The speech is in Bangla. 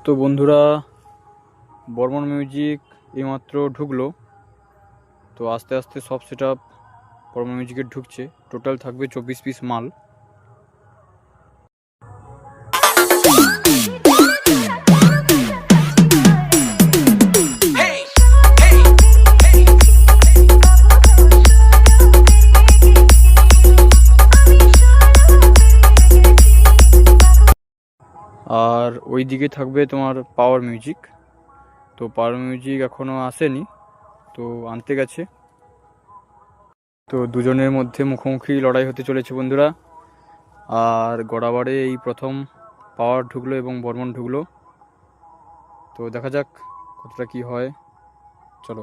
তো বন্ধুরা, বর্মন মিউজিক এইমাত্র ঢুকলো। তো আস্তে আস্তে সব সেট আপ বর্মন মিউজিকের ঢুকছে। টোটাল থাকবে 24 পিস মাল। আর ওই দিকে থাকবে তোমার পাওয়ার মিউজিক। তো পাওয়ার মিউজিক এখনও আসেনি, তো আনতে গেছে। তো দুজনের মধ্যে মুখোমুখি লড়াই হতে চলেছে বন্ধুরা। আর গড়াবাড়ে এই প্রথম পাওয়ার ঢুকলো এবং বর্মন ঢুকলো। তো দেখা যাক কতটা কি হয়, চলো।